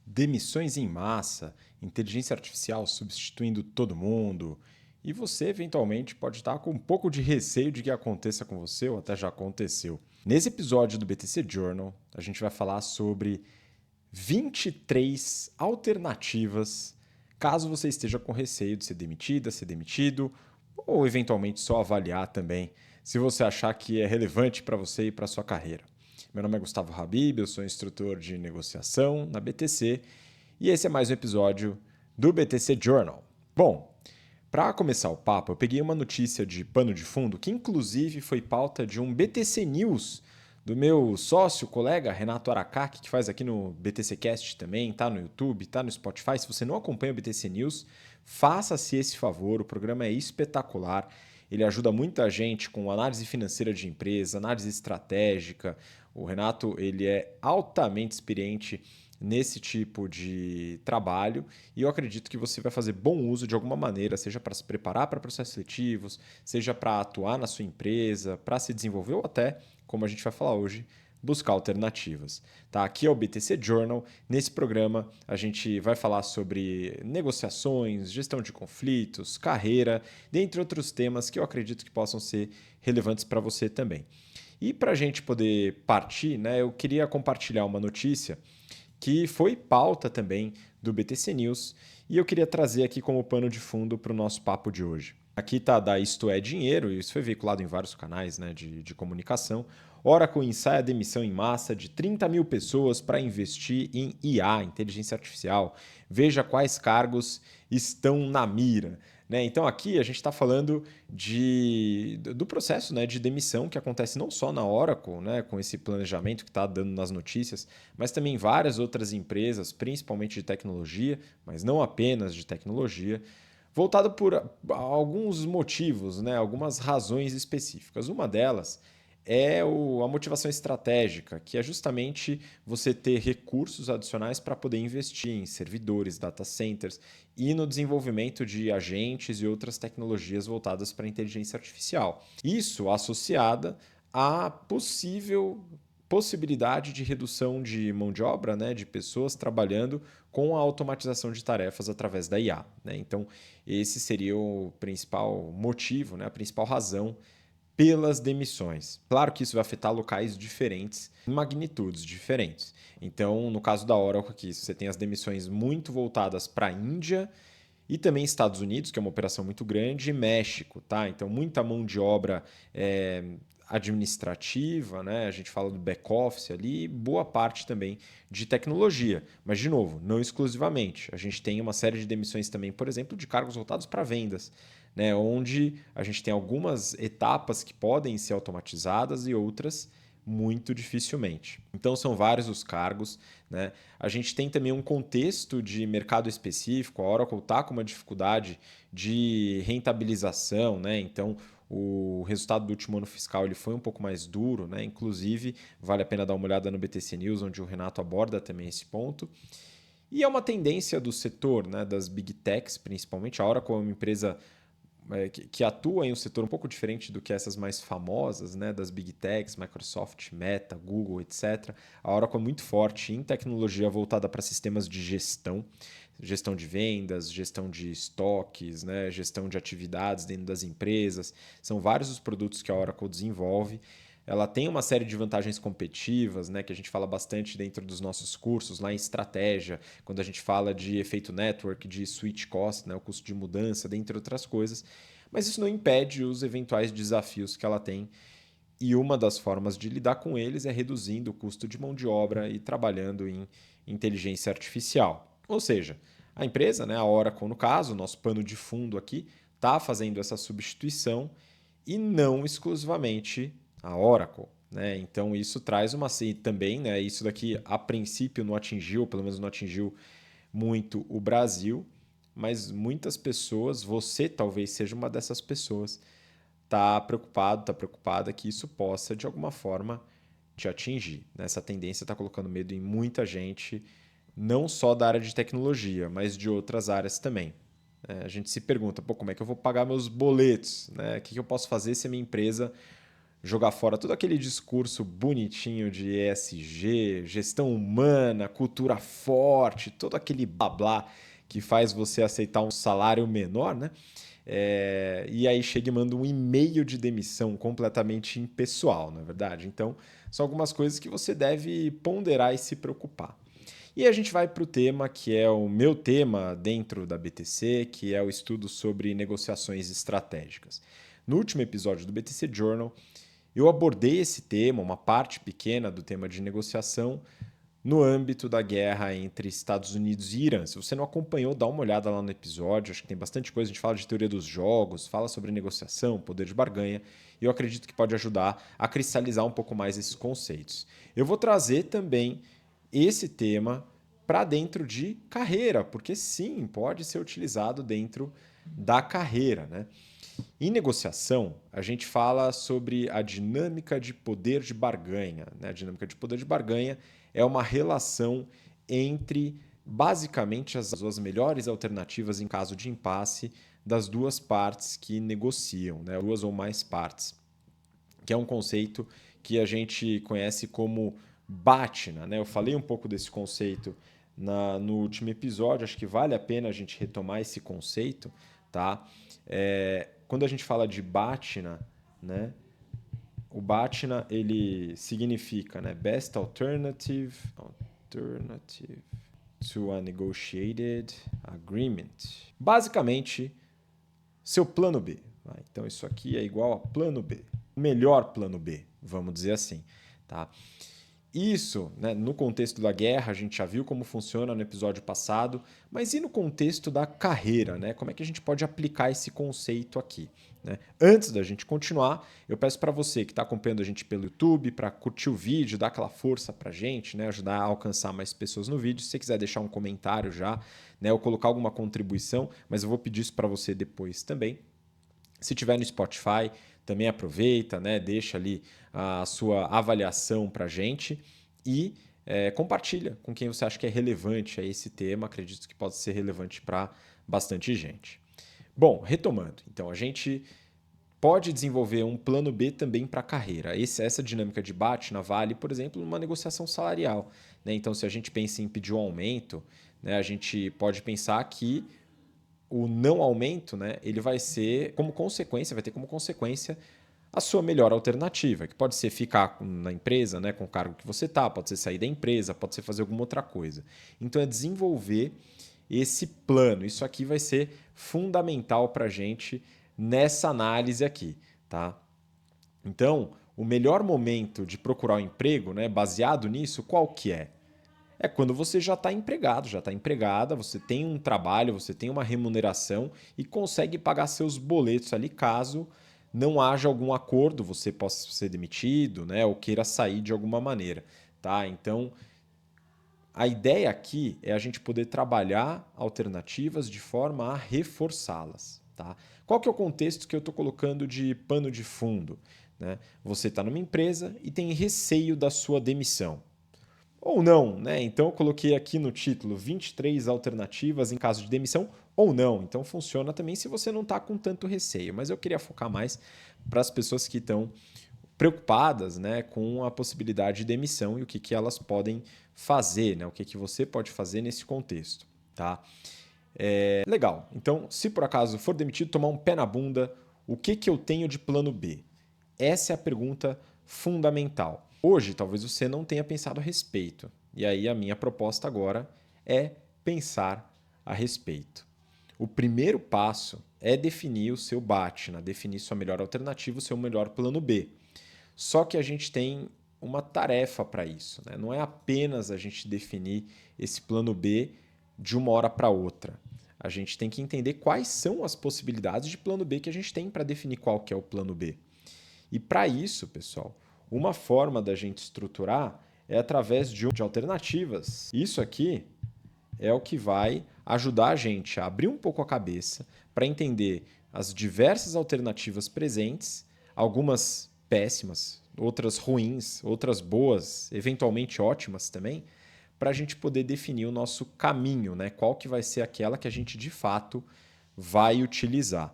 Demissões em massa, inteligência artificial substituindo todo mundo, e você eventualmente pode estar com um pouco de receio de que aconteça com você ou até já aconteceu. Nesse episódio do BTC Journal, a gente vai falar sobre 23 alternativas caso você esteja com receio de ser demitida, ser demitido, ou eventualmente só avaliar também se você achar que é relevante para você e para sua carreira. Meu nome é Gustavo Habib, eu sou instrutor de negociação na BTC e esse é mais um episódio do BTC Journal. Bom, para começar o papo, eu peguei uma notícia de pano de fundo que inclusive foi pauta de um BTC News do meu sócio, colega Renato Aracaki, que faz aqui no BTC Cast também, tá no YouTube, tá no Spotify. Se você não acompanha o BTC News, faça-se esse favor, o programa é espetacular. Ele ajuda muita gente com análise financeira de empresa, análise estratégica. O Renato, ele é altamente experiente nesse tipo de trabalho e eu acredito que você vai fazer bom uso de alguma maneira, seja para se preparar para processos seletivos, seja para atuar na sua empresa, para se desenvolver ou até, como a gente vai falar hoje, buscar alternativas. Tá? Aqui é o BTC Journal. Nesse programa a gente vai falar sobre negociações, gestão de conflitos, carreira, dentre outros temas que eu acredito que possam ser relevantes para você também. E para a gente poder partir, né, eu queria compartilhar uma notícia que foi pauta também do BTC News e eu queria trazer aqui como pano de fundo para o nosso papo de hoje. Aqui está da Isto é Dinheiro, e isso foi veiculado em vários canais, né, de comunicação. Oracle ensaia a demissão em massa de 30 mil pessoas para investir em IA, inteligência artificial. Veja quais cargos estão na mira. Né? Então aqui a gente está falando do processo, né, de demissão que acontece não só na Oracle, né, com esse planejamento que está dando nas notícias, mas também em várias outras empresas, principalmente de tecnologia, mas não apenas de tecnologia, voltado por alguns motivos, né, algumas razões específicas. Uma delas é a motivação estratégica, que é justamente você ter recursos adicionais para poder investir em servidores, data centers e no desenvolvimento de agentes e outras tecnologias voltadas para a inteligência artificial. Isso associada à possibilidade de redução de mão de obra, né, de pessoas trabalhando com a automatização de tarefas através da IA. Né? Então, esse seria o principal motivo, né, a principal razão pelas demissões. Claro que isso vai afetar locais diferentes, em magnitudes diferentes. Então, no caso da Oracle aqui, você tem as demissões muito voltadas para a Índia e também Estados Unidos, que é uma operação muito grande, e México, tá? Então, muita mão de obra administrativa, né? A gente fala do back-office ali, boa parte também de tecnologia. Mas, de novo, não exclusivamente. A gente tem uma série de demissões também, por exemplo, de cargos voltados para vendas, né? Onde a gente tem algumas etapas que podem ser automatizadas e outras muito dificilmente. Então são vários os cargos, né? A gente tem também um contexto de mercado específico. A Oracle está com uma dificuldade de rentabilização, né? Então o resultado do último ano fiscal ele foi um pouco mais duro, né? Inclusive vale a pena dar uma olhada no BTC News, onde o Renato aborda também esse ponto. E é uma tendência do setor, né? Das big techs, principalmente. A Oracle é uma empresa que atua em um setor um pouco diferente do que essas mais famosas, né, das Big Techs, Microsoft, Meta, Google, etc. A Oracle é muito forte em tecnologia voltada para sistemas de gestão, gestão de vendas, gestão de estoques, né, gestão de atividades dentro das empresas. São vários os produtos que a Oracle desenvolve. Ela tem uma série de vantagens competitivas, né, que a gente fala bastante dentro dos nossos cursos, lá em estratégia, quando a gente fala de efeito network, de switch cost, né, o custo de mudança, dentre outras coisas. Mas isso não impede os eventuais desafios que ela tem. E uma das formas de lidar com eles é reduzindo o custo de mão de obra e trabalhando em inteligência artificial. Ou seja, a empresa, né, a Oracle no caso, o nosso pano de fundo aqui, está fazendo essa substituição e não exclusivamente a Oracle. Né? Então isso traz uma também, né? Isso daqui a princípio não atingiu, pelo menos não atingiu muito o Brasil, mas muitas pessoas, você talvez seja uma dessas pessoas, está preocupada que isso possa de alguma forma te atingir. Né? Essa tendência está colocando medo em muita gente, não só da área de tecnologia, mas de outras áreas também. A gente se pergunta, pô, como é que eu vou pagar meus boletos? Né? O que eu posso fazer se a minha empresa jogar fora todo aquele discurso bonitinho de ESG, gestão humana, cultura forte, todo aquele blá blá que faz você aceitar um salário menor, né? E aí chega e manda um e-mail de demissão completamente impessoal, não é verdade? Então, são algumas coisas que você deve ponderar e se preocupar. E a gente vai para o tema que é o meu tema dentro da BTC, que é o estudo sobre negociações estratégicas. No último episódio do BTC Journal, eu abordei esse tema, uma parte pequena do tema de negociação, no âmbito da guerra entre Estados Unidos e Irã. Se você não acompanhou, dá uma olhada lá no episódio, acho que tem bastante coisa, a gente fala de teoria dos jogos, fala sobre negociação, poder de barganha, e eu acredito que pode ajudar a cristalizar um pouco mais esses conceitos. Eu vou trazer também esse tema para dentro de carreira, porque sim, pode ser utilizado dentro da carreira, né? Em negociação, a gente fala sobre a dinâmica de poder de barganha, né? A dinâmica de poder de barganha é uma relação entre, basicamente, as melhores alternativas em caso de impasse das duas partes que negociam, né? Duas ou mais partes, que é um conceito que a gente conhece como BATNA, né? Eu falei um pouco desse conceito no último episódio, acho que vale a pena a gente retomar esse conceito, tá? Quando a gente fala de BATNA, né? O BATNA ele significa, né, Best Alternative to a Negotiated Agreement. Basicamente, seu plano B. Então isso aqui é igual a plano B. O melhor plano B, vamos dizer assim, tá? Isso, né, no contexto da guerra, a gente já viu como funciona no episódio passado, mas e no contexto da carreira, né? Como é que a gente pode aplicar esse conceito aqui? Né? Antes da gente continuar, eu peço para você que está acompanhando a gente pelo YouTube, para curtir o vídeo, dar aquela força para a gente, né? Ajudar a alcançar mais pessoas no vídeo. Se você quiser deixar um comentário já, né, ou colocar alguma contribuição, mas eu vou pedir isso para você depois também. Se tiver no Spotify, também aproveita, né? Deixa ali a sua avaliação para a gente e compartilha com quem você acha que é relevante a esse tema. Acredito que pode ser relevante para bastante gente. Bom, retomando. Então, a gente pode desenvolver um plano B também para a carreira. Essa dinâmica de BATNA vale, por exemplo, numa negociação salarial, né? Então, se a gente pensa em pedir um aumento, né, a gente pode pensar que o não aumento, né, ele vai ser como consequência, vai ter como consequência a sua melhor alternativa, que pode ser ficar na empresa, né, com o cargo que você está, pode ser sair da empresa, pode ser fazer alguma outra coisa. Então é desenvolver esse plano. Isso aqui vai ser fundamental para a gente nessa análise aqui, tá? Então, o melhor momento de procurar um emprego, né, baseado nisso, qual que é? É quando você já está empregado, já está empregada, você tem um trabalho, você tem uma remuneração e consegue pagar seus boletos ali caso não haja algum acordo, você possa ser demitido, né, ou queira sair de alguma maneira, tá? Então, a ideia aqui é a gente poder trabalhar alternativas de forma a reforçá-las, tá? Qual que é o contexto que eu estou colocando de pano de fundo? Né? Você está numa empresa e tem receio da sua demissão. Ou não, né? Então eu coloquei aqui no título 23 alternativas em caso de demissão ou não. Então funciona também se você não está com tanto receio. Mas eu queria focar mais para as pessoas que estão preocupadas, né, com a possibilidade de demissão e o que elas podem fazer, né? O que você pode fazer nesse contexto. Tá? Legal. Então, se por acaso for demitido, tomar um pé na bunda, o que eu tenho de plano B? Essa é a pergunta fundamental. Hoje, talvez você não tenha pensado a respeito. E aí, a minha proposta agora é pensar a respeito. O primeiro passo é definir o seu BATNA, definir sua melhor alternativa, o seu melhor plano B. Só que a gente tem uma tarefa para isso, né? Não é apenas a gente definir esse plano B de uma hora para outra. A gente tem que entender quais são as possibilidades de plano B que a gente tem para definir qual que é o plano B. E para isso, pessoal, uma forma da gente estruturar é através de alternativas. Isso aqui é o que vai ajudar a gente a abrir um pouco a cabeça para entender as diversas alternativas presentes, algumas péssimas, outras ruins, outras boas, eventualmente ótimas também, para a gente poder definir o nosso caminho, né? Qual que vai ser aquela que a gente de fato vai utilizar.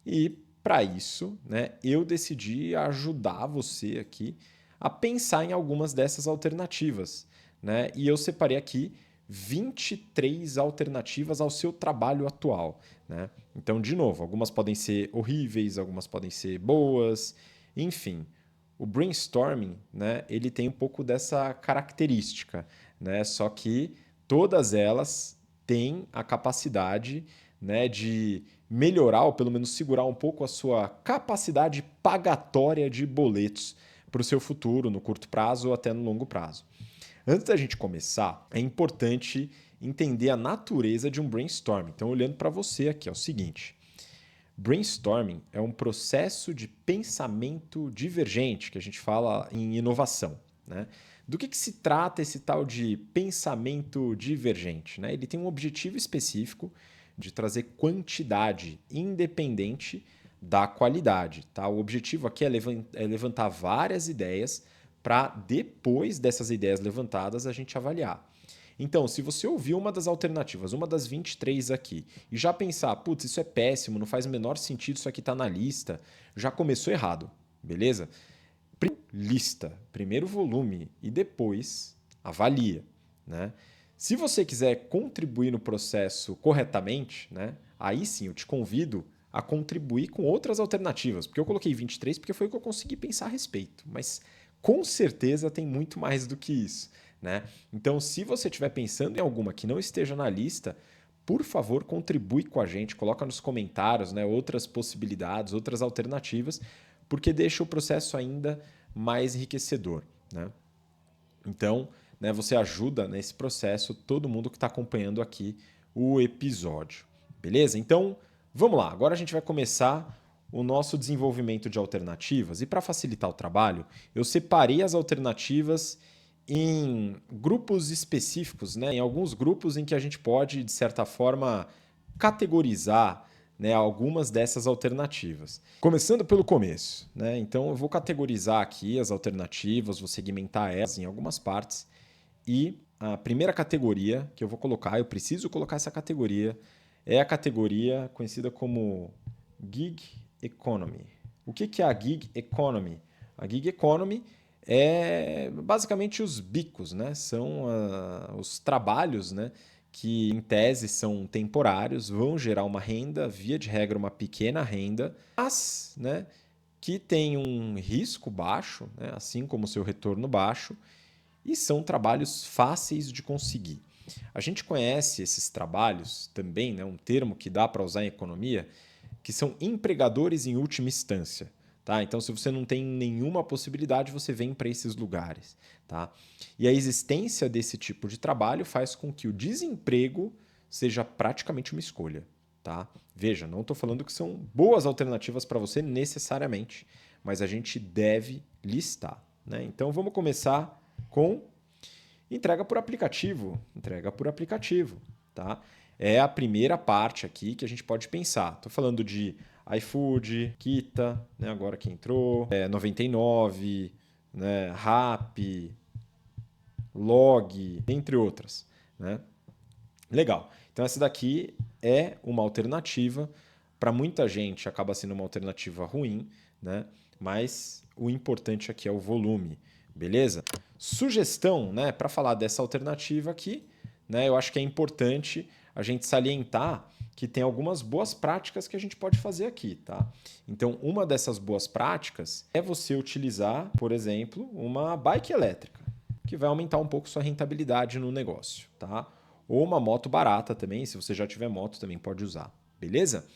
E para isso, né, eu decidi ajudar você aqui a pensar em algumas dessas alternativas, né? E eu separei aqui 23 alternativas ao seu trabalho atual, né? Então, de novo, algumas podem ser horríveis, algumas podem ser boas, enfim. O brainstorming, né, ele tem um pouco dessa característica, né? Só que todas elas têm a capacidade, né, de melhorar ou pelo menos segurar um pouco a sua capacidade pagatória de boletos para o seu futuro, no curto prazo ou até no longo prazo. Antes da gente começar, é importante entender a natureza de um brainstorming. Então, olhando para você aqui, é o seguinte: brainstorming é um processo de pensamento divergente, que a gente fala em inovação, né? Do que se trata esse tal de pensamento divergente, né? Ele tem um objetivo específico de trazer quantidade independente da qualidade. Tá? O objetivo aqui é levantar várias ideias para, depois dessas ideias levantadas, a gente avaliar. Então, se você ouvir uma das alternativas, uma das 23 aqui, e já pensar, putz, isso é péssimo, não faz o menor sentido, isso aqui está na lista, já começou errado, beleza? Lista, primeiro volume e depois avalia, né? Se você quiser contribuir no processo corretamente, né, aí sim eu te convido a contribuir com outras alternativas, porque eu coloquei 23 porque foi o que eu consegui pensar a respeito, mas com certeza tem muito mais do que isso, né? Então, se você estiver pensando em alguma que não esteja na lista, por favor, contribui com a gente, coloca nos comentários, né, outras possibilidades, outras alternativas, porque deixa o processo ainda mais enriquecedor, né? Então, né, você ajuda nesse processo todo mundo que está acompanhando aqui o episódio, beleza? Então, vamos lá. Agora a gente vai começar o nosso desenvolvimento de alternativas e para facilitar o trabalho, eu separei as alternativas em grupos específicos, né? Em alguns grupos em que a gente pode, de certa forma, categorizar, né, algumas dessas alternativas. Começando pelo começo, né? Então eu vou categorizar aqui as alternativas, vou segmentar elas em algumas partes e a primeira categoria que eu vou colocar, eu preciso colocar essa categoria, é a categoria conhecida como Gig Economy. O que é a Gig Economy? A Gig Economy é basicamente os bicos, né? São os trabalhos, né, que em tese são temporários, vão gerar uma renda, via de regra uma pequena renda, mas, né, que tem um risco baixo, né, assim como o seu retorno baixo, e são trabalhos fáceis de conseguir. A gente conhece esses trabalhos também, né, um termo que dá para usar em economia, que são empregadores em última instância. Tá? Então, se você não tem nenhuma possibilidade, você vem para esses lugares. Tá? E a existência desse tipo de trabalho faz com que o desemprego seja praticamente uma escolha. Tá? Veja, não estou falando que são boas alternativas para você necessariamente, mas a gente deve listar. Né? Então, vamos começar com entrega por aplicativo. Entrega por aplicativo. Tá? É a primeira parte aqui que a gente pode pensar. Estou falando de iFood, Kita, né, agora que entrou, 99, né, Rappi, Log, entre outras. Né? Legal. Então essa daqui é uma alternativa. Para muita gente acaba sendo uma alternativa ruim, né? Mas o importante aqui é o volume, beleza? Sugestão, né, para falar dessa alternativa aqui, né, eu acho que é importante a gente salientar que tem algumas boas práticas que a gente pode fazer aqui, tá? Então, uma dessas boas práticas é você utilizar, por exemplo, uma bike elétrica, que vai aumentar um pouco sua rentabilidade no negócio, tá? Ou uma moto barata também, se você já tiver moto também pode usar, beleza?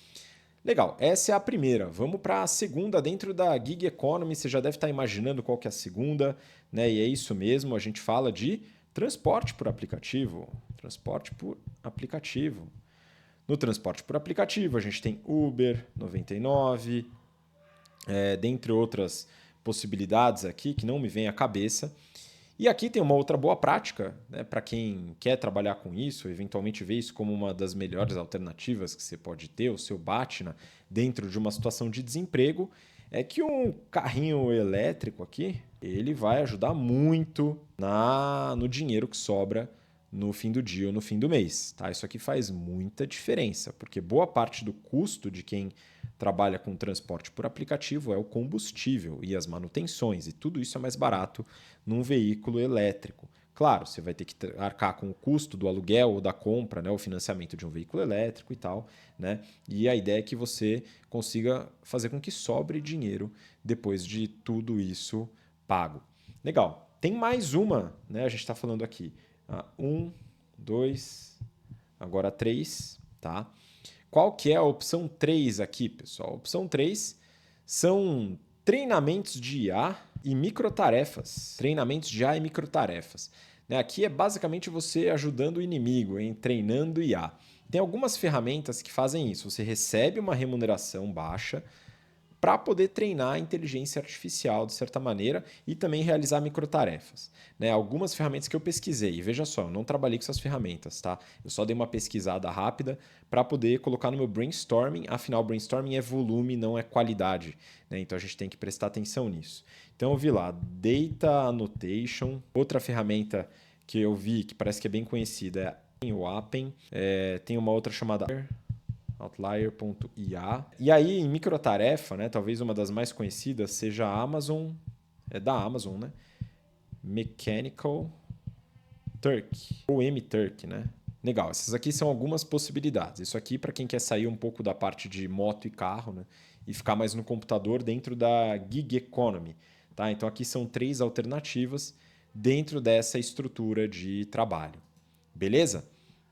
Legal, essa é a primeira. Vamos para a segunda dentro da Gig Economy. Você já deve estar imaginando qual que é a segunda, né? E é isso mesmo, a gente fala de transporte por aplicativo. Transporte por aplicativo. No transporte por aplicativo, a gente tem Uber, 99, dentre outras possibilidades aqui que não me vem à cabeça. E aqui tem uma outra boa prática, né, para quem quer trabalhar com isso, eventualmente ver isso como uma das melhores alternativas que você pode ter, o seu BATNA, dentro de uma situação de desemprego, é que um carrinho elétrico aqui, ele vai ajudar muito no dinheiro que sobra no fim do dia ou no fim do mês. Tá? Isso aqui faz muita diferença, porque boa parte do custo de quem trabalha com transporte por aplicativo é o combustível e as manutenções, e tudo isso é mais barato num veículo elétrico. Claro, você vai ter que arcar com o custo do aluguel ou da compra, né, o financiamento de um veículo elétrico e tal, né? E a ideia é que você consiga fazer com que sobre dinheiro depois de tudo isso pago. Legal. Tem mais uma, né? A gente está falando aqui. Um, dois, agora três, tá? Qual que é a opção 3 aqui, pessoal? A opção 3 são treinamentos de IA e microtarefas. Treinamentos de IA e microtarefas. Aqui é basicamente você ajudando o inimigo, treinando IA. Tem algumas ferramentas que fazem isso. Você recebe uma remuneração baixa para poder treinar a inteligência artificial de certa maneira e também realizar microtarefas. Algumas ferramentas que eu pesquisei, e veja só, eu não trabalhei com essas ferramentas, tá? Eu só dei uma pesquisada rápida para poder colocar no meu brainstorming, afinal, brainstorming é volume, não é qualidade, né? Então a gente tem que prestar atenção nisso. Então eu vi lá, Data Annotation, outra ferramenta que eu vi que parece que é bem conhecida é o Appen, tem uma outra chamada Outlier.ia. E aí, em microtarefa, né, talvez uma das mais conhecidas seja a Amazon, é da Amazon, né? Mechanical Turk, ou M-Turk, né? Legal, essas aqui são algumas possibilidades. Isso aqui para quem quer sair um pouco da parte de moto e carro, né, e ficar mais no computador dentro da gig economy. Tá? Então aqui são 3 alternativas dentro dessa estrutura de trabalho. Beleza?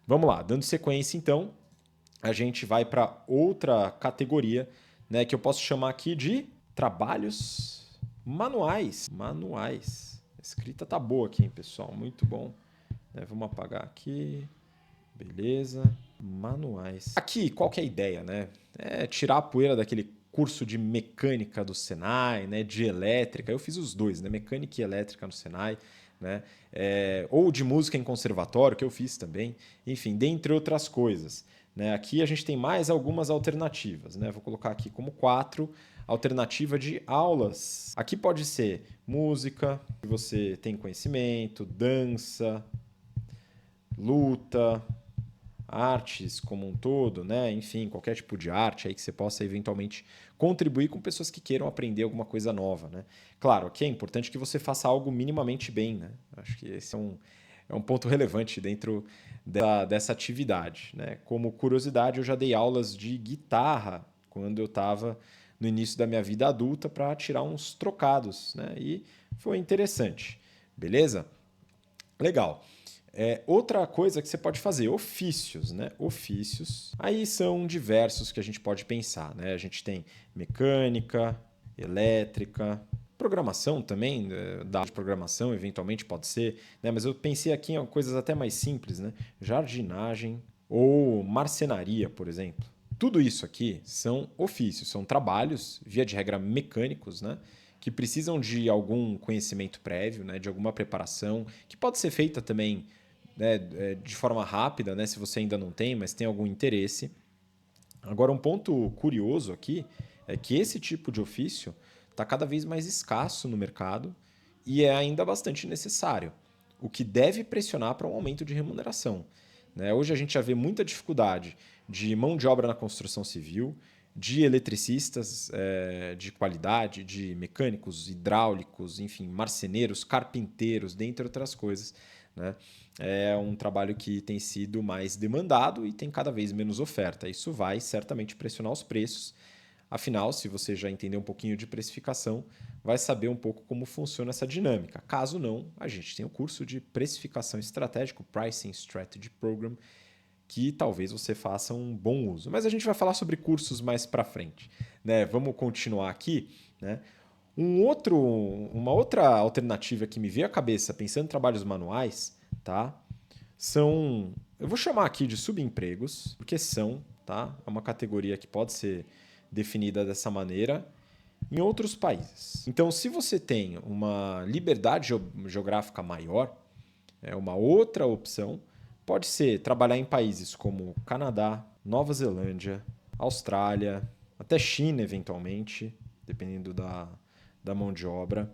Vamos lá, dando sequência então, a gente vai para outra categoria, né, que eu posso chamar aqui de trabalhos manuais. Manuais. A escrita tá boa aqui, hein, pessoal? Muito bom. Vamos apagar aqui. Beleza. Manuais. Aqui, qual que é a ideia, né? É tirar a poeira daquele curso de mecânica do Senai, né, de elétrica. Eu fiz os dois, né? Mecânica e elétrica no Senai. Né? Ou de música em conservatório, que eu fiz também. Enfim, dentre outras coisas. Né? Aqui a gente tem mais algumas alternativas. Né? Vou colocar aqui como 4 alternativa de aulas. Aqui pode ser música, que você tem conhecimento, dança, luta, artes como um todo, né? Enfim, qualquer tipo de arte aí que você possa eventualmente contribuir com pessoas que queiram aprender alguma coisa nova. Né? Claro, aqui é importante que você faça algo minimamente bem. Né? Acho que esse é um ponto relevante dentro dessa atividade. Né? Como curiosidade, eu já dei aulas de guitarra quando eu estava no início da minha vida adulta para tirar uns trocados. Né? E foi interessante. Beleza? Legal. Outra coisa que você pode fazer, ofícios, né? Ofícios. Aí são diversos que a gente pode pensar, né? A gente tem mecânica, elétrica, programação também, da de programação eventualmente pode ser, né? Mas eu pensei aqui em coisas até mais simples, né? Jardinagem ou marcenaria, por exemplo. Tudo isso aqui são ofícios, são trabalhos, via de regra mecânicos, né? Que precisam de algum conhecimento prévio, né? De alguma preparação, que pode ser feita também, né, de forma rápida, né, se você ainda não tem, mas tem algum interesse. Agora, um ponto curioso aqui é que esse tipo de ofício está cada vez mais escasso no mercado e é ainda bastante necessário, o que deve pressionar para um aumento de remuneração. Né? Hoje a gente já vê muita dificuldade de mão de obra na construção civil, de eletricistas de qualidade, de mecânicos, hidráulicos, enfim, marceneiros, carpinteiros, dentre outras coisas. Né? É um trabalho que tem sido mais demandado e tem cada vez menos oferta. Isso vai certamente pressionar os preços. Afinal, se você já entender um pouquinho de precificação, vai saber um pouco como funciona essa dinâmica. Caso não, a gente tem o curso de precificação estratégica, o Pricing Strategy Program, que talvez você faça um bom uso. Mas a gente vai falar sobre cursos mais para frente. Né? Vamos continuar aqui. Né? Uma outra alternativa que me veio à cabeça pensando em trabalhos manuais, tá? São, eu vou chamar aqui de subempregos, porque são, tá? É uma categoria que pode ser definida dessa maneira em outros países. Então, se você tem uma liberdade geográfica maior, uma outra opção pode ser trabalhar em países como Canadá, Nova Zelândia, Austrália, até China eventualmente, dependendo da mão de obra,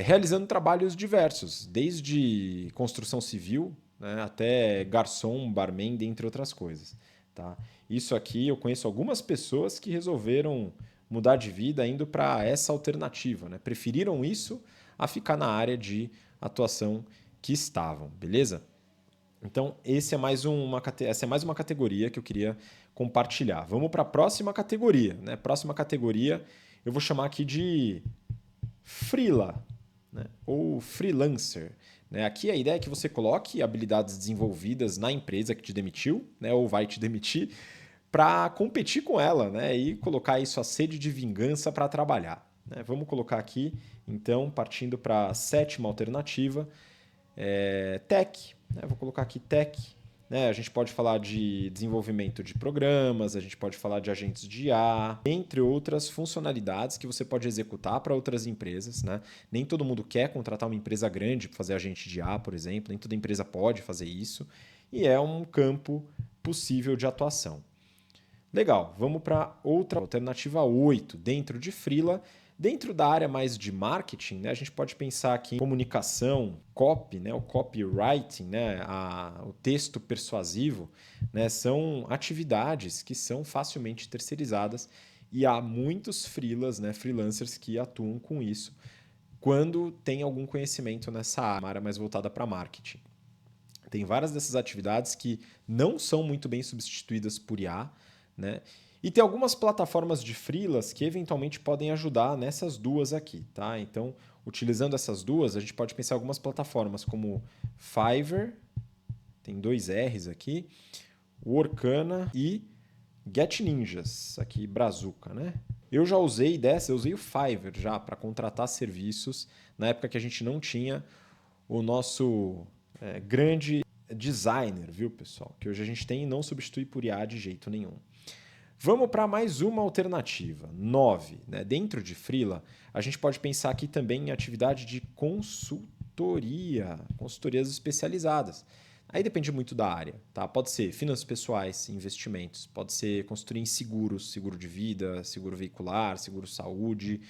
realizando trabalhos diversos, desde construção civil, né, até garçom, barman, dentre outras coisas. tá? Isso aqui eu conheço algumas pessoas que resolveram mudar de vida indo para essa alternativa, né? Preferiram isso a ficar na área de atuação que estavam, beleza? Então, essa é mais uma categoria que eu queria compartilhar. Vamos para a próxima categoria, né? Próxima categoria eu vou chamar aqui de freela, né? Ou freelancer. Né? Aqui a ideia é que você coloque habilidades desenvolvidas na empresa que te demitiu, né? Ou vai te demitir, para competir com ela, né? E colocar isso a sede de vingança para trabalhar. Né? Vamos colocar aqui, então, partindo para a sétima alternativa, tech. Né? Vou colocar aqui tech. Né? A gente pode falar de desenvolvimento de programas, a gente pode falar de agentes de IA, entre outras funcionalidades que você pode executar para outras empresas. Né? Nem todo mundo quer contratar uma empresa grande para fazer agente de IA, por exemplo, nem toda empresa pode fazer isso, e é um campo possível de atuação. Legal, vamos para outra alternativa 8, dentro de freela. Dentro da área mais de marketing, né, a gente pode pensar aqui em comunicação, copy, né, o copywriting, né, o texto persuasivo, né, são atividades que são facilmente terceirizadas e há muitos freelas, né, freelancers que atuam com isso quando tem algum conhecimento nessa área, uma área mais voltada para marketing. Tem várias dessas atividades que não são muito bem substituídas por IA, né? E tem algumas plataformas de freelas que eventualmente podem ajudar nessas duas aqui, tá? Então, utilizando essas duas, a gente pode pensar em algumas plataformas como Fiverr, tem 2 R's aqui, Workana e GetNinjas, aqui Brazuca, né? Eu já usei dessa, eu usei o Fiverr já para contratar serviços na época que a gente não tinha o nosso grande designer, viu, pessoal? Que hoje a gente tem e não substitui por IA de jeito nenhum. Vamos para mais uma alternativa, 9. Né? Dentro de freela, a gente pode pensar aqui também em atividade de consultoria, consultorias especializadas. Aí depende muito da área, tá? Pode ser finanças pessoais, investimentos, pode ser consultoria em seguros, seguro de vida, seguro veicular, seguro saúde.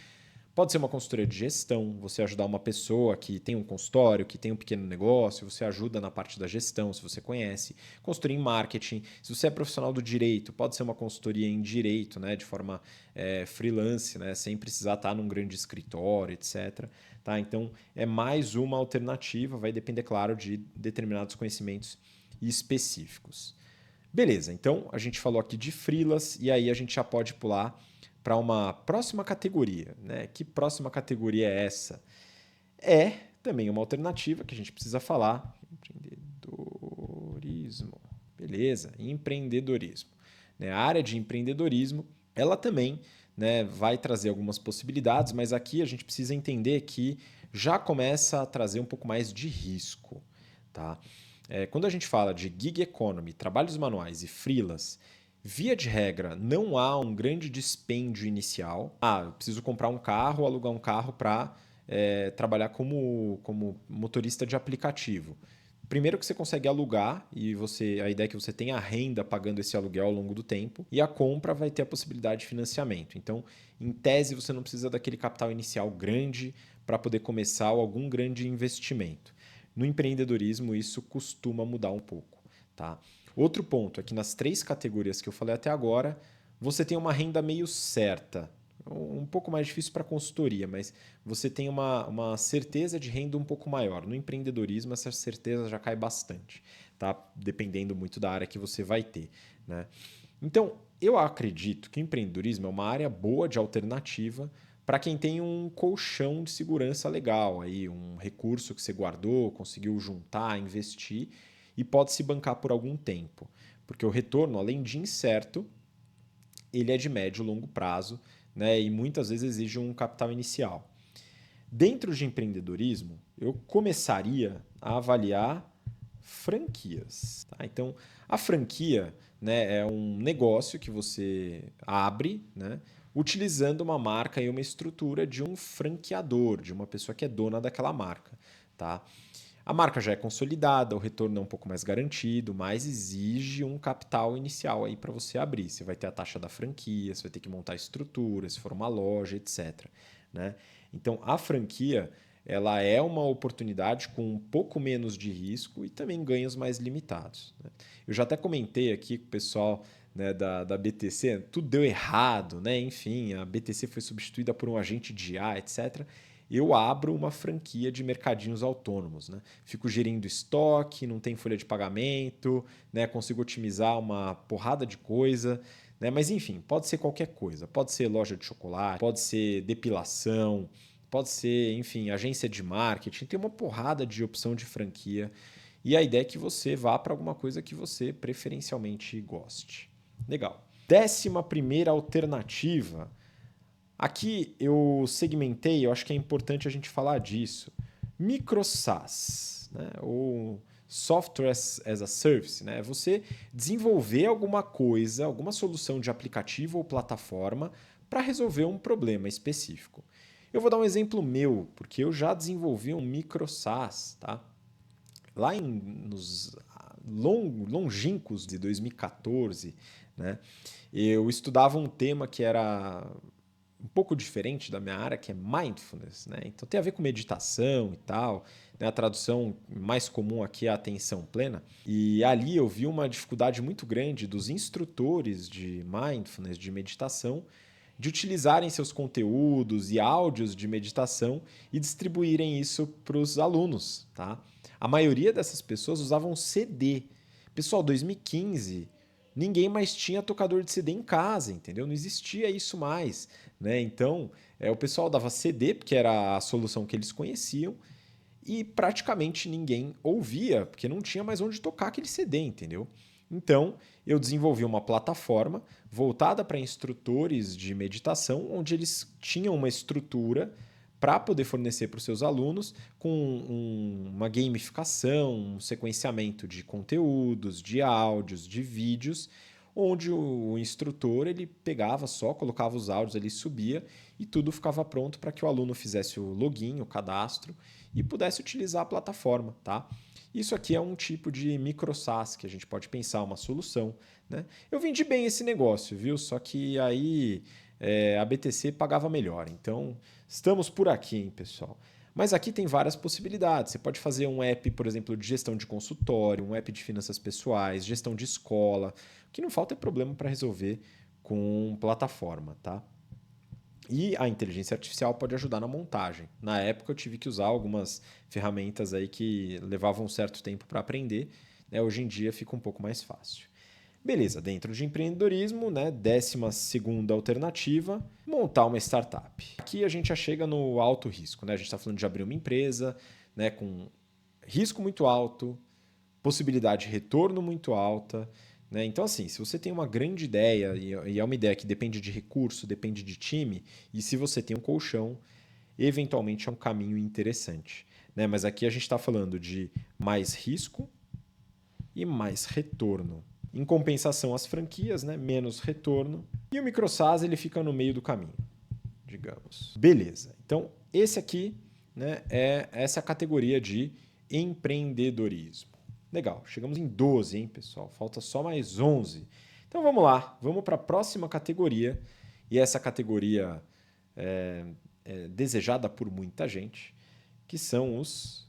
Pode ser uma consultoria de gestão, você ajudar uma pessoa que tem um consultório, que tem um pequeno negócio, você ajuda na parte da gestão, se você conhece. Consultoria em marketing, se você é profissional do direito, pode ser uma consultoria em direito, né, de forma freelance, né, sem precisar estar num grande escritório, etc. Tá? Então, é mais uma alternativa, vai depender, claro, de determinados conhecimentos específicos. Beleza, então a gente falou aqui de freelas e aí a gente já pode pular para uma próxima categoria. Né? Que próxima categoria é essa? É também uma alternativa que a gente precisa falar. Empreendedorismo. Beleza, empreendedorismo. Né? A área de empreendedorismo, ela também, né, vai trazer algumas possibilidades, mas aqui a gente precisa entender que já começa a trazer um pouco mais de risco. Tá? Quando a gente fala de gig economy, trabalhos manuais e freelas, via de regra, não há um grande dispêndio inicial. Eu preciso comprar um carro, alugar um carro para trabalhar como motorista de aplicativo. Primeiro que você consegue alugar e a ideia é que você tenha a renda pagando esse aluguel ao longo do tempo e a compra vai ter a possibilidade de financiamento. Então, em tese, você não precisa daquele capital inicial grande para poder começar algum grande investimento. No empreendedorismo, isso costuma mudar um pouco, tá? Outro ponto é que nas 3 categorias que eu falei até agora, você tem uma renda meio certa. Um pouco mais difícil para consultoria, mas você tem uma certeza de renda um pouco maior. No empreendedorismo, essa certeza já cai bastante, tá? Dependendo muito da área que você vai ter. Né? Então, eu acredito que o empreendedorismo é uma área boa de alternativa para quem tem um colchão de segurança legal, aí, um recurso que você guardou, conseguiu juntar, investir e pode se bancar por algum tempo. Porque o retorno, além de incerto, ele é de médio e longo prazo, né, e muitas vezes exige um capital inicial. Dentro de empreendedorismo, eu começaria a avaliar franquias. Tá? Então, a franquia, né, é um negócio que você abre, né, utilizando uma marca e uma estrutura de um franqueador, de uma pessoa que é dona daquela marca. Tá? A marca já é consolidada, o retorno é um pouco mais garantido, mas exige um capital inicial aí para você abrir. Você vai ter a taxa da franquia, você vai ter que montar a estrutura, se for uma loja, etc. Né? Então, a franquia ela é uma oportunidade com um pouco menos de risco e também ganhos mais limitados, né? Eu já até comentei aqui com o pessoal, né, da BTC, tudo deu errado, né? Enfim, a BTC foi substituída por um agente de IA, etc. Eu abro uma franquia de mercadinhos autônomos, né? Fico gerindo estoque, não tem folha de pagamento, né? Consigo otimizar uma porrada de coisa, né? Mas enfim, pode ser qualquer coisa. Pode ser loja de chocolate, pode ser depilação, pode ser, enfim, agência de marketing. Tem uma porrada de opção de franquia. E a ideia é que você vá para alguma coisa que você preferencialmente goste. Legal. 11ª alternativa. Aqui eu segmentei, eu acho que é importante a gente falar disso. Micro SaaS, né? Ou Software as a Service, né? Você desenvolver alguma coisa, alguma solução de aplicativo ou plataforma para resolver um problema específico. Eu vou dar um exemplo meu, porque eu já desenvolvi um micro SaaS, tá? Lá nos longínquos de 2014, né? Eu estudava um tema que era um pouco diferente da minha área, que é mindfulness, né? Então tem a ver com meditação e tal, né? A tradução mais comum aqui é a atenção plena. E ali eu vi uma dificuldade muito grande dos instrutores de mindfulness, de meditação, de utilizarem seus conteúdos e áudios de meditação e distribuírem isso para os alunos, tá? A maioria dessas pessoas usavam CD. Pessoal, 2015, ninguém mais tinha tocador de CD em casa, entendeu? Não existia isso mais, né? Então, o pessoal dava CD, porque era a solução que eles conheciam, e praticamente ninguém ouvia, porque não tinha mais onde tocar aquele CD, entendeu? Então, eu desenvolvi uma plataforma voltada para instrutores de meditação, onde eles tinham uma estrutura para poder fornecer para os seus alunos com uma gamificação, um sequenciamento de conteúdos, de áudios, de vídeos, onde o instrutor ele pegava só, colocava os áudios ali, subia e tudo ficava pronto para que o aluno fizesse o login, o cadastro e pudesse utilizar a plataforma, tá? Isso aqui é um tipo de micro SaaS que a gente pode pensar uma solução, né? Eu vendi bem esse negócio, viu? Só que aí a BTC pagava melhor. Então, estamos por aqui, hein, pessoal? Mas aqui tem várias possibilidades. Você pode fazer um app, por exemplo, de gestão de consultório, um app de finanças pessoais, gestão de escola. O que não falta é problema para resolver com plataforma, tá? E a inteligência artificial pode ajudar na montagem. Na época eu tive que usar algumas ferramentas aí que levavam um certo tempo para aprender, né? Hoje em dia fica um pouco mais fácil. Beleza, dentro de empreendedorismo, né, 12ª alternativa, montar uma startup. Aqui a gente já chega no alto risco, né? A gente está falando de abrir uma empresa, né, com risco muito alto, possibilidade de retorno muito alta, né? Então, assim, se você tem uma grande ideia e é uma ideia que depende de recurso, depende de time, e se você tem um colchão, eventualmente é um caminho interessante, né? Mas aqui a gente está falando de mais risco e mais retorno. Em compensação, as franquias, né? Menos retorno. E o microsas ele fica no meio do caminho, digamos. Beleza. Então, esse aqui, né, essa é a categoria de empreendedorismo. Legal, chegamos em 12, hein, pessoal? Falta só mais 11. Então vamos lá, vamos para a próxima categoria. E essa categoria é desejada por muita gente, que são os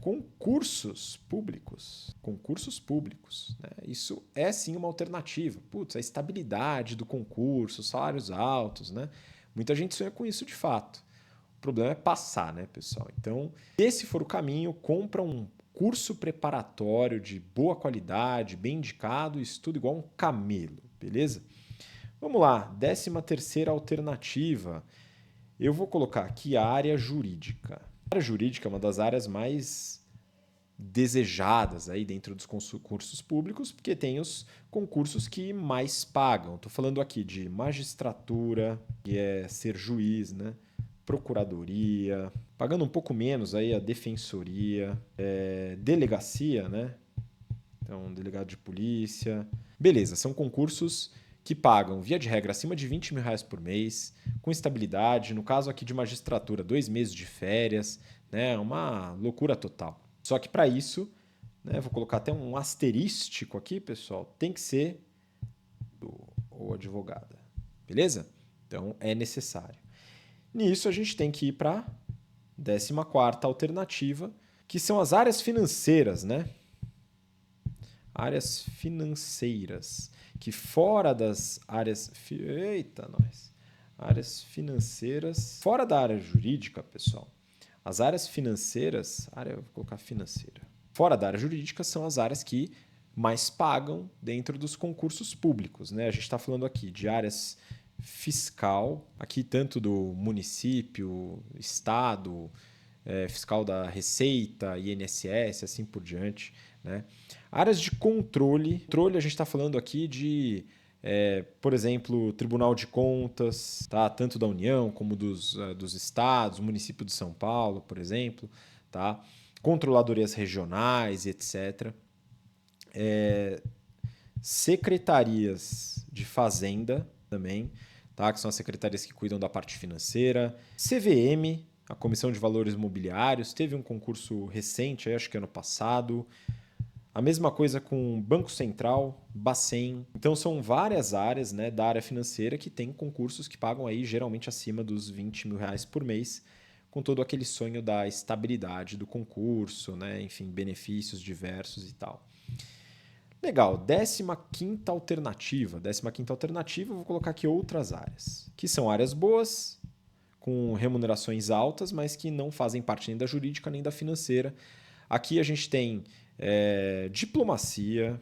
concursos públicos. Concursos públicos, né? Isso é sim uma alternativa. Putz, a estabilidade do concurso, salários altos, né? Muita gente sonha com isso de fato. O problema é passar, né, pessoal? Então, se esse for o caminho, compra um curso preparatório de boa qualidade, bem indicado, estuda igual um camelo, beleza? Vamos lá, 13ª alternativa. Eu vou colocar aqui a área jurídica. A área jurídica é uma das áreas mais desejadas aí dentro dos concursos públicos, porque tem os concursos que mais pagam. Estou falando aqui de magistratura, que é ser juiz, né? Procuradoria, pagando um pouco menos aí a defensoria, delegacia, né? Então, delegado de polícia. Beleza, são concursos que pagam, via de regra, acima de R$ 20.000 por mês, com estabilidade. No caso aqui de magistratura, 2 meses de férias, né? Uma loucura total. Só que para isso, né, vou colocar até um asterístico aqui, pessoal, tem que ser ou advogada. Beleza? Então, é necessário. Nisso, a gente tem que ir para 14ª alternativa, que são as áreas financeiras, né? Áreas financeiras, que fora das áreas... Eita, nós! Áreas financeiras, fora da área jurídica, pessoal. As áreas financeiras, vou colocar financeira. Fora da área jurídica são as áreas que mais pagam dentro dos concursos públicos, né? A gente está falando aqui de áreas fiscal, aqui tanto do município, estado, fiscal da Receita, INSS, assim por diante, né? Áreas de controle. Controle, a gente está falando aqui de, por exemplo, Tribunal de Contas, tá? Tanto da União como dos estados, município de São Paulo, por exemplo, tá? Controladorias regionais, etc. Secretarias de Fazenda também, tá? Que são as secretarias que cuidam da parte financeira. CVM, a Comissão de Valores Mobiliários, teve um concurso recente, acho que ano passado. A mesma coisa com Banco Central, Bacen. Então são várias áreas, né, da área financeira que tem concursos que pagam aí geralmente acima dos R$20 mil por mês, com todo aquele sonho da estabilidade do concurso, né, enfim, benefícios diversos e tal. Legal, 15ª alternativa. 15ª alternativa, eu vou colocar aqui outras áreas, que são áreas boas, com remunerações altas, mas que não fazem parte nem da jurídica nem da financeira. Aqui a gente tem diplomacia,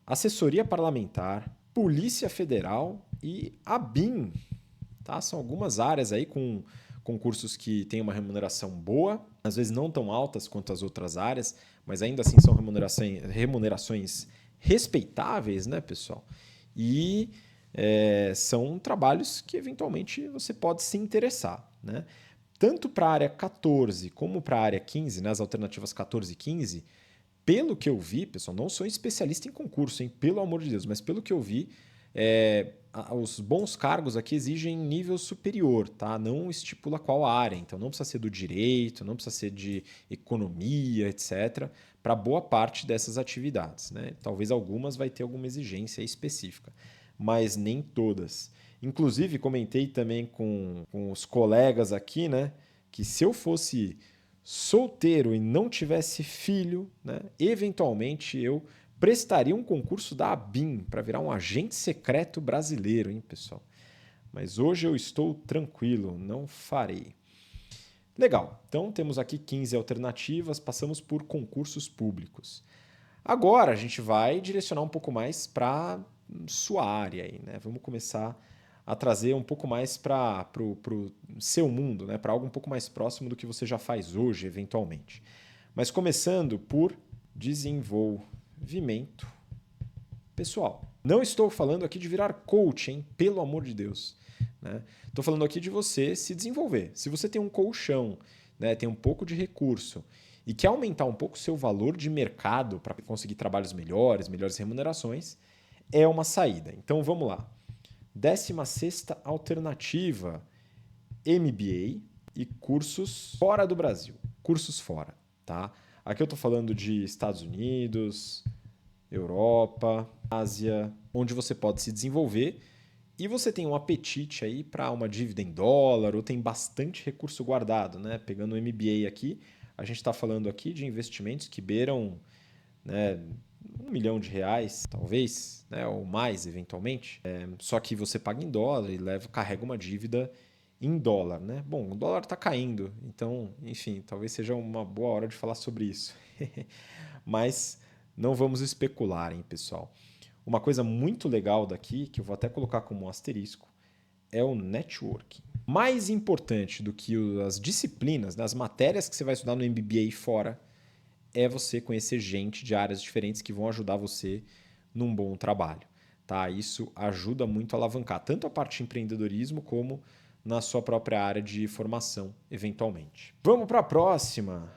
assessoria parlamentar, Polícia Federal e a BIM. Tá? São algumas áreas aí com concursos que têm uma remuneração boa, às vezes não tão altas quanto as outras áreas, mas ainda assim são remunerações respeitáveis, né, pessoal? E são trabalhos que eventualmente você pode se interessar, né? Tanto para a área 14 como para a área 15, né, as alternativas 14 e 15, pelo que eu vi, pessoal, não sou especialista em concurso, hein, pelo amor de Deus, mas pelo que eu vi, os bons cargos aqui exigem nível superior, tá? Não estipula qual área, então não precisa ser do direito, não precisa ser de economia, etc., para boa parte dessas atividades, né? Talvez algumas vai ter alguma exigência específica, mas nem todas. Inclusive, comentei também com os colegas aqui, né, que se eu fosse solteiro e não tivesse filho, né, eventualmente eu prestaria um concurso da ABIN para virar um agente secreto brasileiro, hein, pessoal? Mas hoje eu estou tranquilo, não farei. Legal, então temos aqui 15 alternativas, passamos por concursos públicos. Agora a gente vai direcionar um pouco mais para sua área aí, né? Vamos começar a trazer um pouco mais para o seu mundo, né? Para algo um pouco mais próximo do que você já faz hoje, eventualmente. Mas começando por desenvolvimento pessoal. Não estou falando aqui de virar coach, hein? Pelo amor de Deus. Né? Estou falando aqui de você se desenvolver. Se você tem um colchão, né? Tem um pouco de recurso e quer aumentar um pouco o seu valor de mercado para conseguir trabalhos melhores, melhores remunerações, é uma saída. Então vamos lá. 16ª alternativa, MBA e cursos fora do Brasil. Cursos fora, tá? Aqui eu estou falando de Estados Unidos, Europa, Ásia, onde você pode se desenvolver e você tem um apetite aí para uma dívida em dólar ou tem bastante recurso guardado, né? Pegando o MBA aqui, a gente está falando aqui de investimentos que beiram, né, R$1 milhão, talvez, né, ou mais eventualmente. Só que você paga em dólar e carrega uma dívida em dólar, né? Bom, o dólar está caindo, então, enfim, talvez seja uma boa hora de falar sobre isso. Mas não vamos especular, hein, pessoal. Uma coisa muito legal daqui, que eu vou até colocar como um asterisco, é o networking. Mais importante do que as disciplinas, né, as matérias que você vai estudar no MBA fora, é você conhecer gente de áreas diferentes que vão ajudar você num bom trabalho. Tá? Isso ajuda muito a alavancar tanto a parte de empreendedorismo como na sua própria área de formação, eventualmente. Vamos para a próxima.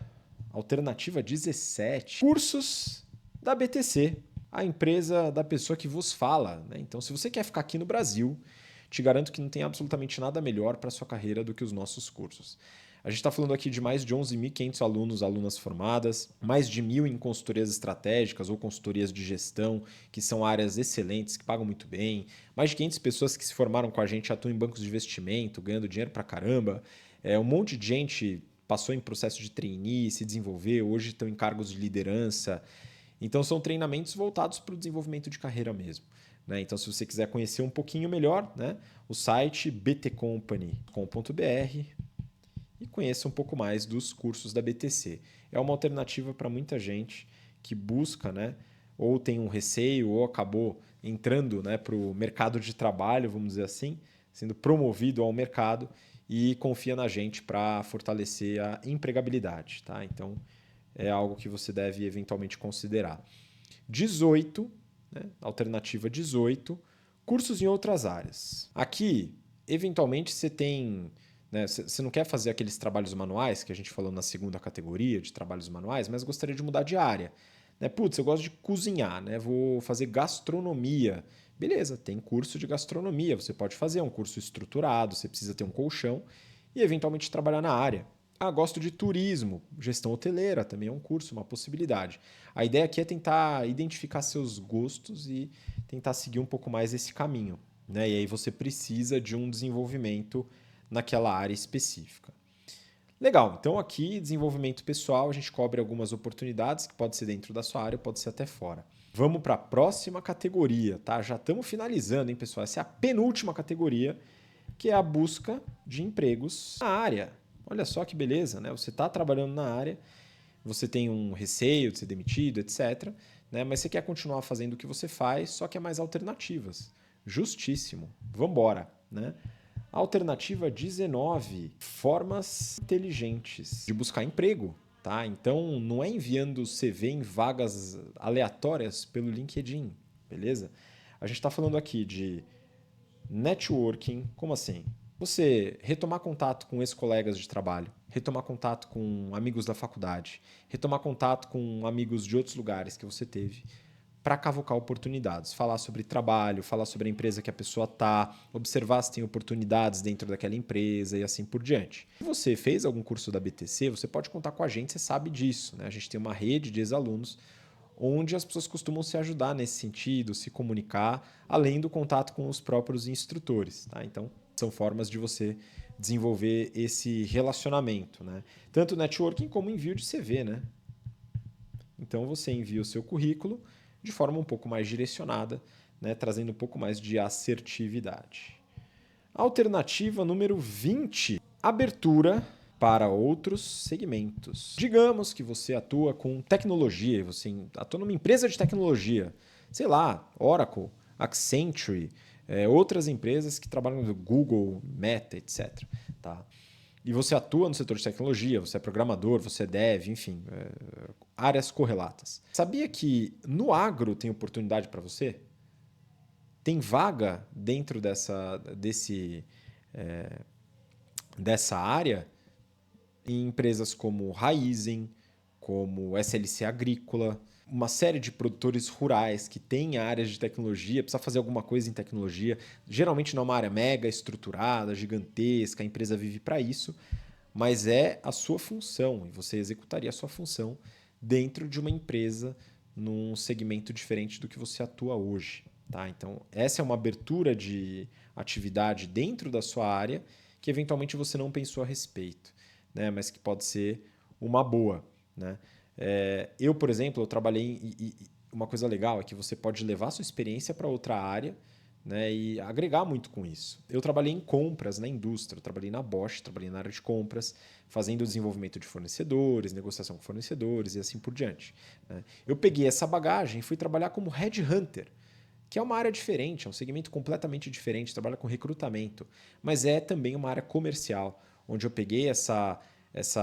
Alternativa 17. Cursos da BTC, a empresa da pessoa que vos fala. Né? Então, se você quer ficar aqui no Brasil, te garanto que não tem absolutamente nada melhor para a sua carreira do que os nossos cursos. A gente está falando aqui de mais de 11.500 alunos, alunas formadas, mais de 1.000 em consultorias estratégicas ou consultorias de gestão, que são áreas excelentes, que pagam muito bem, mais de 500 pessoas que se formaram com a gente atuam em bancos de investimento, ganhando dinheiro pra caramba, Um monte de gente passou em processo de trainee, se desenvolveu, hoje estão em cargos de liderança. Então, são treinamentos voltados para o desenvolvimento de carreira mesmo. Né? Então, se você quiser conhecer um pouquinho melhor, né, o site btcompany.com.br e conheça um pouco mais dos cursos da BTC. É uma alternativa para muita gente que busca, né, ou tem um receio, ou acabou entrando, né, para o mercado de trabalho, vamos dizer assim, sendo promovido ao mercado e confia na gente para fortalecer a empregabilidade. Tá? Então, é algo que você deve eventualmente considerar. 18, né, alternativa 18, cursos em outras áreas. Aqui, eventualmente, você tem... Você não quer fazer aqueles trabalhos manuais que a gente falou na segunda categoria de trabalhos manuais, mas gostaria de mudar de área. Putz, eu gosto de cozinhar, vou fazer gastronomia. Beleza, tem curso de gastronomia, você pode fazer um curso estruturado, você precisa ter um colchão e eventualmente trabalhar na área. Gosto de turismo, gestão hoteleira também é um curso, uma possibilidade. A ideia aqui é tentar identificar seus gostos e tentar seguir um pouco mais esse caminho. E aí você precisa de um desenvolvimento naquela área específica. Legal, então aqui desenvolvimento pessoal, a gente cobre algumas oportunidades que pode ser dentro da sua área, pode ser até fora. Vamos para a próxima categoria, tá? Já estamos finalizando, hein, pessoal? Essa é a penúltima categoria, que é a busca de empregos na área. Olha só que beleza, né? Você está trabalhando na área, você tem um receio de ser demitido, etc. Mas você quer continuar fazendo o que você faz, só que é mais alternativas. Justíssimo. Vamos embora, né? Alternativa 19, formas inteligentes de buscar emprego. Tá? Então, não é enviando CV em vagas aleatórias pelo LinkedIn, beleza? A gente está falando aqui de networking, como assim? Você retomar contato com ex-colegas de trabalho, retomar contato com amigos da faculdade, retomar contato com amigos de outros lugares que você teve, para cavocar oportunidades, falar sobre trabalho, falar sobre a empresa que a pessoa está, observar se tem oportunidades dentro daquela empresa e assim por diante. Se você fez algum curso da BTC, você pode contar com a gente, você sabe disso. A gente tem uma rede de ex-alunos onde as pessoas costumam se ajudar nesse sentido, se comunicar, além do contato com os próprios instrutores. Tá? Então, são formas de você desenvolver esse relacionamento. Tanto networking como envio de CV. Então, você envia o seu currículo de forma um pouco mais direcionada, trazendo um pouco mais de assertividade. Alternativa número 20, abertura para outros segmentos. Digamos que você atua com tecnologia, você atua numa empresa de tecnologia, sei lá, Oracle, Accenture, outras empresas que trabalham no Google, Meta, etc. Tá? E você atua no setor de tecnologia, você é programador, você é dev, enfim, áreas correlatas. Sabia que no agro tem oportunidade para você? Tem vaga dentro dessa área em empresas como Raizen, como SLC Agrícola, uma série de produtores rurais que têm áreas de tecnologia, precisa fazer alguma coisa em tecnologia. Geralmente não é uma área mega estruturada, gigantesca, a empresa vive para isso, mas é a sua função e você executaria a sua função dentro de uma empresa num segmento diferente do que você atua hoje. Tá? Então, essa é uma abertura de atividade dentro da sua área que eventualmente você não pensou a respeito, mas que pode ser uma boa. Eu, por exemplo, eu trabalhei uma coisa legal é que você pode levar sua experiência para outra área e agregar muito com isso. Eu trabalhei em compras na indústria, eu trabalhei na Bosch, trabalhei na área de compras, fazendo o desenvolvimento de fornecedores, negociação com fornecedores e assim por diante. Eu peguei essa bagagem e fui trabalhar como headhunter, que é uma área diferente, é um segmento completamente diferente, trabalha com recrutamento, mas é também uma área comercial, onde eu peguei essa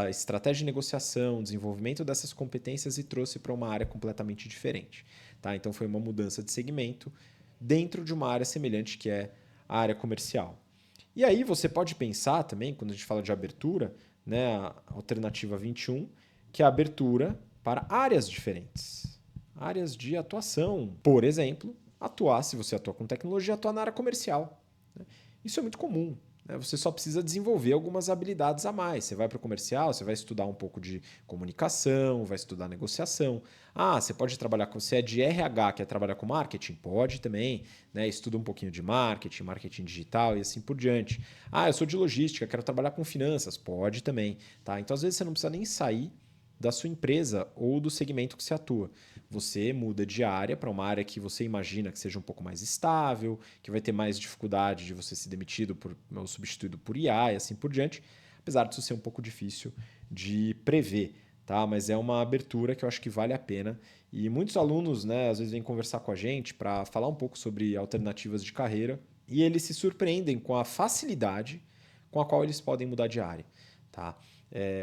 estratégia de negociação, desenvolvimento dessas competências e trouxe para uma área completamente diferente. Tá? Então foi uma mudança de segmento dentro de uma área semelhante que é a área comercial. E aí você pode pensar também, quando a gente fala de abertura, a alternativa 21, que é a abertura para áreas diferentes. Áreas de atuação. Por exemplo, se você atua com tecnologia, atuar na área comercial. Isso é muito comum. né? Você só precisa desenvolver algumas habilidades a mais. Você vai para o comercial, você vai estudar um pouco de comunicação, vai estudar negociação. Ah, você pode trabalhar com. Você é de RH, quer trabalhar com marketing? Pode também, né? Estuda um pouquinho de marketing, marketing digital e assim por diante. Ah, eu sou de logística, quero trabalhar com finanças? Pode também, tá? Então, às vezes, você não precisa nem sair da sua empresa ou do segmento que você atua. Você muda de área para uma área que você imagina que seja um pouco mais estável, que vai ter mais dificuldade de você ser demitido ou substituído por IA e assim por diante, apesar disso ser um pouco difícil de prever, tá? Mas é uma abertura que eu acho que vale a pena. E muitos alunos, né, às vezes vêm conversar com a gente para falar um pouco sobre alternativas de carreira e eles se surpreendem com a facilidade com a qual eles podem mudar de área, tá?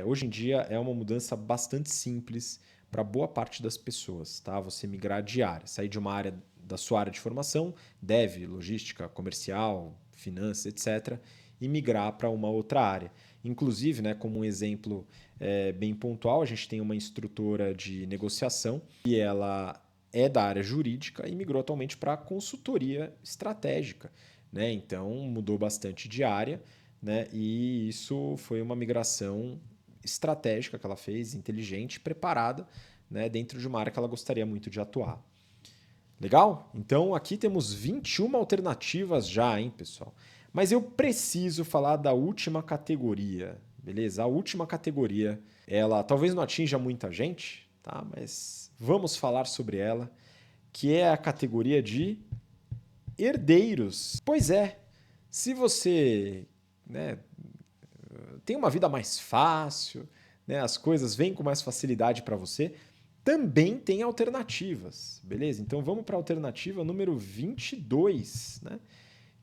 Hoje em dia é uma mudança bastante simples para boa parte das pessoas, tá? Você migrar de área, sair de uma área da sua área de formação, dev, logística, comercial, finanças, etc., e migrar para uma outra área. Inclusive, né, como um exemplo bem pontual, a gente tem uma instrutora de negociação e ela é da área jurídica e migrou atualmente para consultoria estratégica, né? Então mudou bastante de área, né? E isso foi uma migração estratégica que ela fez, inteligente, preparada, né, dentro de uma área que ela gostaria muito de atuar. Legal? Então aqui temos 21 alternativas já, hein, pessoal? Mas eu preciso falar da última categoria, beleza? A última categoria, ela talvez não atinja muita gente, tá? Mas vamos falar sobre ela, que é a categoria de herdeiros. Pois é, se você, né, tem uma vida mais fácil, né? As coisas vêm com mais facilidade para você, também tem alternativas, beleza? Então vamos para a alternativa número 22, né?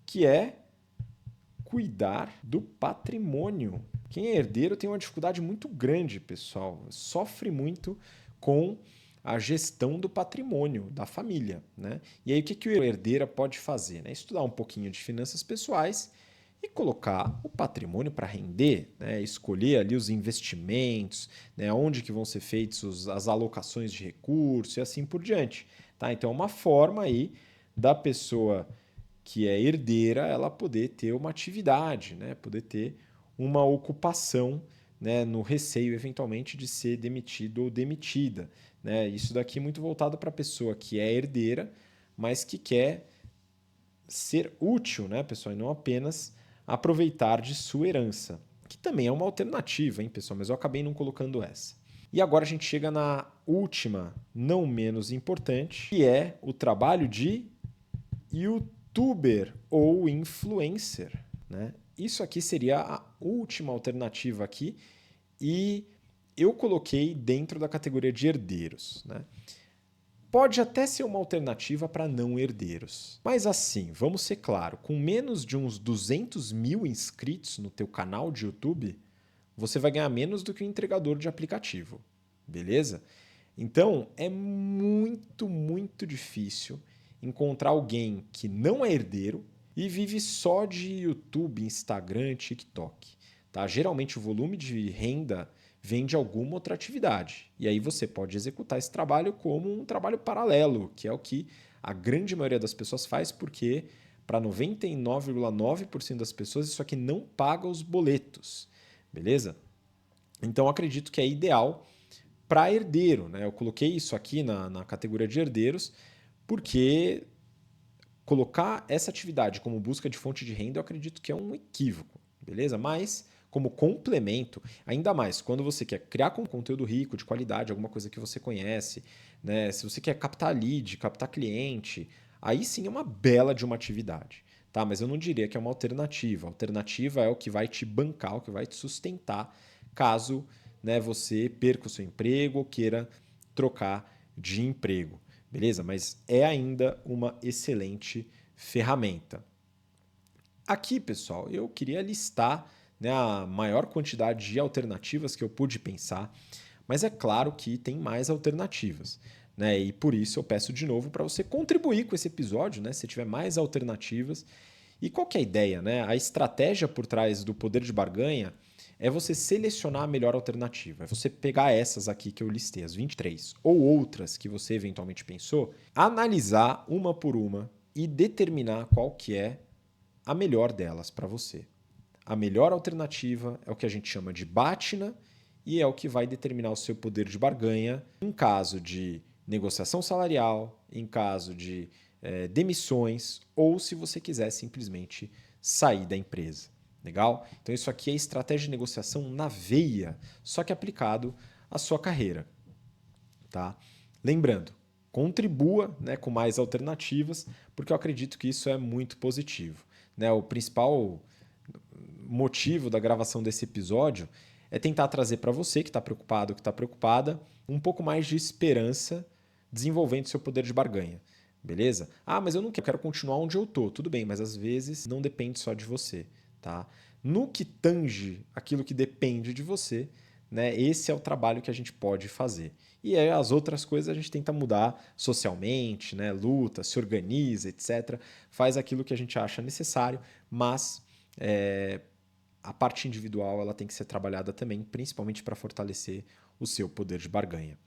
Que é cuidar do patrimônio. Quem é herdeiro tem uma dificuldade muito grande, pessoal. Sofre muito com a gestão do patrimônio da família, né? E aí o que o herdeiro pode fazer? Né? Estudar um pouquinho de finanças pessoais e colocar o patrimônio para render, né? Escolher ali os investimentos, né? Onde que vão ser feitas as alocações de recursos e assim por diante. Tá? Então é uma forma aí da pessoa que é herdeira ela poder ter uma atividade, né? Poder ter uma ocupação, né? No receio eventualmente de ser demitido ou demitida. Né? Isso daqui é muito voltado para a pessoa que é herdeira, mas que quer ser útil, né, pessoal, e não apenas aproveitar de sua herança, que também é uma alternativa, hein, pessoal, mas eu acabei não colocando essa. E agora a gente chega na última, não menos importante, que é o trabalho de youtuber ou influencer, né? Isso aqui seria a última alternativa aqui e eu coloquei dentro da categoria de herdeiros, né? Pode até ser uma alternativa para não herdeiros. Mas assim, vamos ser claro, com menos de uns 200 mil inscritos no teu canal de YouTube, você vai ganhar menos do que um entregador de aplicativo, beleza? Então, é muito, muito difícil encontrar alguém que não é herdeiro e vive só de YouTube, Instagram, TikTok. Tá? Geralmente o volume de renda vem de alguma outra atividade. E aí você pode executar esse trabalho como um trabalho paralelo, que é o que a grande maioria das pessoas faz, porque para 99,9% das pessoas isso aqui não paga os boletos. Beleza? Então acredito que é ideal para herdeiro. Né? Eu coloquei isso aqui na categoria de herdeiros, porque colocar essa atividade como busca de fonte de renda eu acredito que é um equívoco, beleza? Mas como complemento, ainda mais quando você quer criar conteúdo rico, de qualidade, alguma coisa que você conhece, né? Se você quer captar lead, captar cliente, aí sim é uma bela de uma atividade. Tá? Mas eu não diria que é uma alternativa. A alternativa é o que vai te bancar, o que vai te sustentar, caso, né, você perca o seu emprego ou queira trocar de emprego. Beleza? Mas é ainda uma excelente ferramenta. Aqui, pessoal, eu queria listar, né, a maior quantidade de alternativas que eu pude pensar, mas é claro que tem mais alternativas. Né? E por isso eu peço de novo para você contribuir com esse episódio, né? Se tiver mais alternativas. E qual que é a ideia? Né? A estratégia por trás do poder de barganha é você selecionar a melhor alternativa. É você pegar essas aqui que eu listei, as 23, ou outras que você eventualmente pensou, analisar uma por uma e determinar qual que é a melhor delas para você. a melhor alternativa é o que a gente chama de BATNA e é o que vai determinar o seu poder de barganha em caso de negociação salarial, em caso de demissões ou se você quiser simplesmente sair da empresa. Legal? Então isso aqui é estratégia de negociação na veia, só que aplicado à sua carreira. Tá? Lembrando, contribua, né, com mais alternativas, porque eu acredito que isso é muito positivo. Né? O principal motivo da gravação desse episódio é tentar trazer para você que está preocupado, que está preocupada, um pouco mais de esperança desenvolvendo seu poder de barganha. Beleza? Ah, mas eu não quero continuar onde eu tô. Tudo bem, mas às vezes não depende só de você. Tá? No que tange aquilo que depende de você, né, esse é o trabalho que a gente pode fazer. E aí, as outras coisas a gente tenta mudar socialmente, né, luta, se organiza, etc. Faz aquilo que a gente acha necessário, mas a parte individual ela tem que ser trabalhada também, principalmente para fortalecer o seu poder de barganha.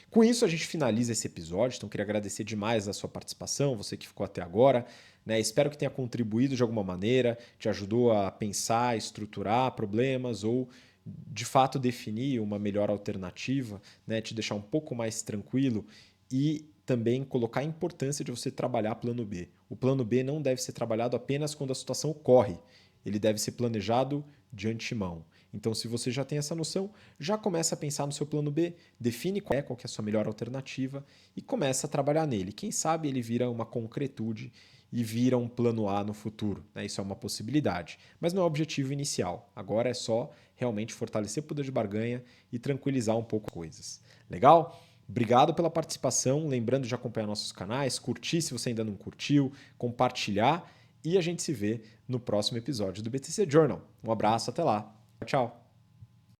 Com isso, a gente finaliza esse episódio, então queria agradecer demais a sua participação, você que ficou até agora. Né? Espero que tenha contribuído de alguma maneira, te ajudou a pensar, estruturar problemas ou, de fato, definir uma melhor alternativa, né? Te deixar um pouco mais tranquilo e também colocar a importância de você trabalhar plano B. O plano B não deve ser trabalhado apenas quando a situação ocorre, ele deve ser planejado de antemão. Então, se você já tem essa noção, já começa a pensar no seu plano B, define qual que é a sua melhor alternativa e começa a trabalhar nele. Quem sabe ele vira uma concretude e vira um plano A no futuro. Né? Isso é uma possibilidade, mas não é o objetivo inicial. Agora é só realmente fortalecer o poder de barganha e tranquilizar um pouco as coisas. Legal? Obrigado pela participação. Lembrando de acompanhar nossos canais, curtir se você ainda não curtiu, compartilhar e a gente se vê no próximo episódio do BTC Journal. Um abraço, até lá. Tchau.